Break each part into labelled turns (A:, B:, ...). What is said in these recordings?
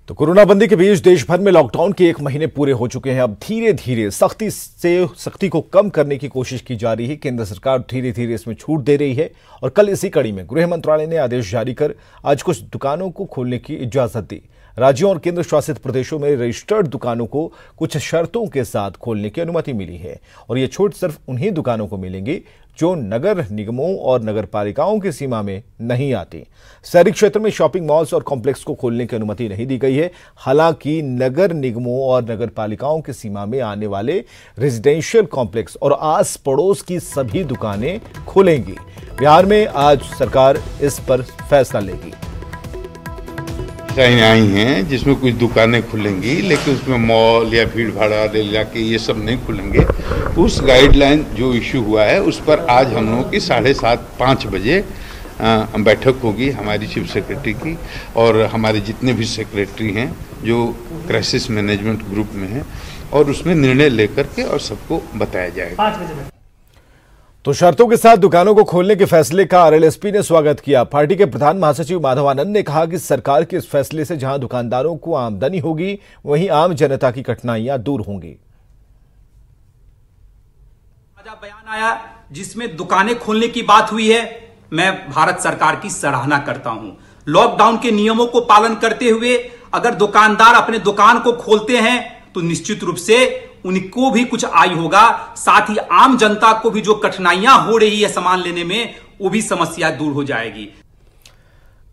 A: तो कोरोना बंदी के बीच देश भर में लॉकडाउन के 1 महीने पूरे हो चुके हैं। अब धीरे धीरे सख्ती को कम करने की कोशिश की जा रही है। केंद्र सरकार धीरे धीरे इसमें छूट दे रही है और कल इसी कड़ी में गृह मंत्रालय ने आदेश जारी कर आज कुछ दुकानों को खोलने की इजाजत दी। राज्यों और केंद्र शासित प्रदेशों में रजिस्टर्ड दुकानों को कुछ शर्तों के साथ खोलने की अनुमति मिली है और ये छूट सिर्फ उन्हीं दुकानों को मिलेंगी जो नगर निगमों और नगर पालिकाओं की सीमा में नहीं आती। शहरी क्षेत्र में शॉपिंग मॉल्स और कॉम्प्लेक्स को खोलने की अनुमति नहीं दी गई है। हालांकि नगर निगमों और नगर पालिकाओं की सीमा में आने वाले रेजिडेंशियल कॉम्प्लेक्स और आस पड़ोस की सभी दुकानें खुलेंगी। बिहार में आज सरकार इस पर फैसला लेगी।
B: आई हैं जिसमें कुछ दुकानें खुलेंगी, लेकिन उसमें मॉल या भीड़ भाड़ वाले इलाके ये सब नहीं खुलेंगे। उस गाइडलाइन जो इशू हुआ है उस पर आज हम लोगों की 7:30-5 बजे बैठक होगी हमारी चीफ सेक्रेटरी की, और हमारे जितने भी सेक्रेटरी हैं जो क्राइसिस मैनेजमेंट ग्रुप में हैं, और उसमें निर्णय लेकर के और सबको बताया जाएगा।
C: 5 बजे
A: तो शर्तों के साथ दुकानों को खोलने के फैसले का आरएलएसपी ने स्वागत किया। पार्टी के प्रधान महासचिव माधव आनंद ने कहा कि सरकार के इस फैसले से जहां दुकानदारों को आमदनी होगी, वहीं आम जनता की कठिनाइयां दूर होंगी।
C: बयान आया जिसमें दुकानें खोलने की बात हुई है। मैं भारत सरकार की सराहना करता हूं। लॉकडाउन के नियमों को पालन करते हुए अगर दुकानदार अपने दुकान को खोलते हैं तो निश्चित रूप से उनको भी कुछ आय होगा, साथ ही आम जनता को भी जो कठिनाइयां हो रही है सामान लेने में, वो भी समस्या दूर हो जाएगी।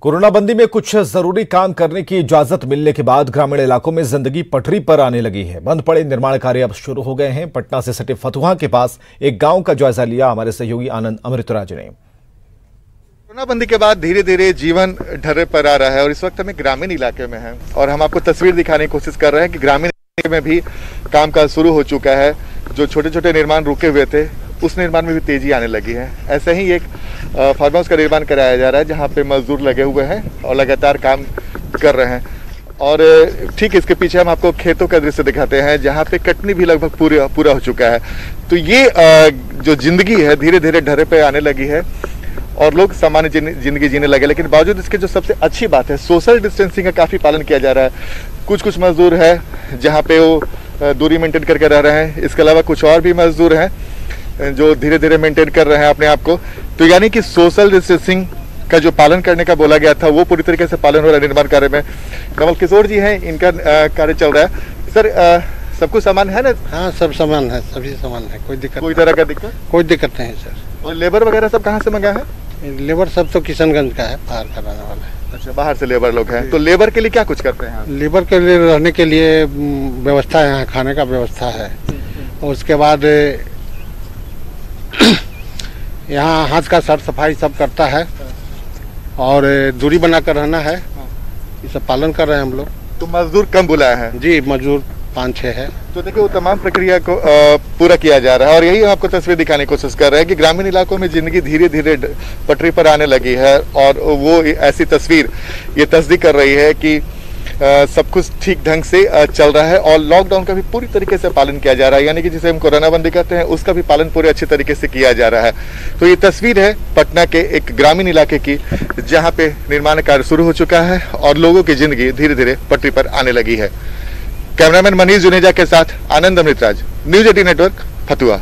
A: कोरोना बंदी में कुछ जरूरी काम करने की इजाजत मिलने के बाद ग्रामीण इलाकों में जिंदगी पटरी पर आने लगी है। बंद पड़े निर्माण कार्य अब शुरू हो गए हैं। पटना से सटे फतुहा के पास एक गांव का जायजा लिया हमारे सहयोगी आनंद अमृतराज ने।
D: कोरोना बंदी के बाद धीरे धीरे जीवन ढर्रे पर आ रहा है और इस वक्त हमें ग्रामीण इलाके में है और हम आपको तस्वीर दिखाने की कोशिश कर रहे हैं कि ग्रामीण इलाके में भी कामकाज शुरू हो चुका है। जो छोटे छोटे निर्माण रुके हुए थे उस निर्माण में भी तेजी आने लगी है। ऐसे ही एक फार्म हाउस का निर्माण कराया जा रहा है जहाँ पे मजदूर लगे हुए हैं और लगातार काम कर रहे हैं। और ठीक इसके पीछे हम आपको खेतों का दृश्य दिखाते हैं जहाँ पे कटनी भी लगभग पूरा हो चुका है। तो ये जो जिंदगी है धीरे धीरे ढर्रे पे आने लगी है और लोग सामान्य जिंदगी जीने लगे। लेकिन बावजूद इसके जो सबसे अच्छी बात है, सोशल डिस्टेंसिंग का काफी पालन किया जा रहा है। कुछ मजदूर है जहाँ पे वो दूरी मेंटेन करके रह रहे हैं। इसके अलावा कुछ और भी मजदूर हैं जो धीरे धीरे मेंटेन कर रहे हैं अपने आप को। तो यानी कि सोशल डिस्टेंसिंग का जो पालन करने का बोला गया था वो पूरी तरीके से पालन हो रहा है निर्माण कार्य में। कमल किशोर जी हैं, इनका कार्य चल रहा है। सर, सब कुछ सामान है ना?
E: हाँ, सब सामान है, सभी सामान है, कोई दिक्कत,
D: कोई तरह का दिक्कत?
E: कोई दिक्कत नहीं सर।
D: और लेबर वगैरह सब कहाँ से मंगा है?
E: लेबर सब तो किशनगंज का है, बाहर कराने वाला है।
D: अच्छा, बाहर से लेबर लोग हैं। तो लेबर के लिए क्या कुछ करते हैं?
E: लेबर के लिए रहने के लिए व्यवस्था है, यहाँ खाने का व्यवस्था है। और उसके बाद यहाँ हाथ का साफ सफाई सब करता है और दूरी बनाकर रहना है, ये सब पालन कर रहे हैं हम लोग।
D: तो मजदूर कम बुलाया है?
E: जी, मजदूर 5-6 है।
D: तो देखिए वो तमाम प्रक्रिया को पूरा किया जा रहा है और यही हम आपको तस्वीर दिखाने की कोशिश कर रहे हैं कि ग्रामीण इलाकों में जिंदगी धीरे धीरे पटरी पर आने लगी है। और वो ऐसी तस्वीर ये तस्दीक कर रही है कि सब कुछ ठीक ढंग से चल रहा है और लॉकडाउन का भी पूरी तरीके से पालन किया जा रहा है। यानी कि जिसे हम कोरोना बंदी कहते हैं उसका भी पालन पूरे अच्छे तरीके से किया जा रहा है। तो ये तस्वीर है पटना के एक ग्रामीण इलाके की जहाँ पे निर्माण कार्य शुरू हो चुका है और लोगों की जिंदगी धीरे धीरे पटरी पर आने लगी है। कैमरामैन मनीष जुनेजा के साथ आनंद अमृतराज, न्यूज 18 नेटवर्क, फतुहा।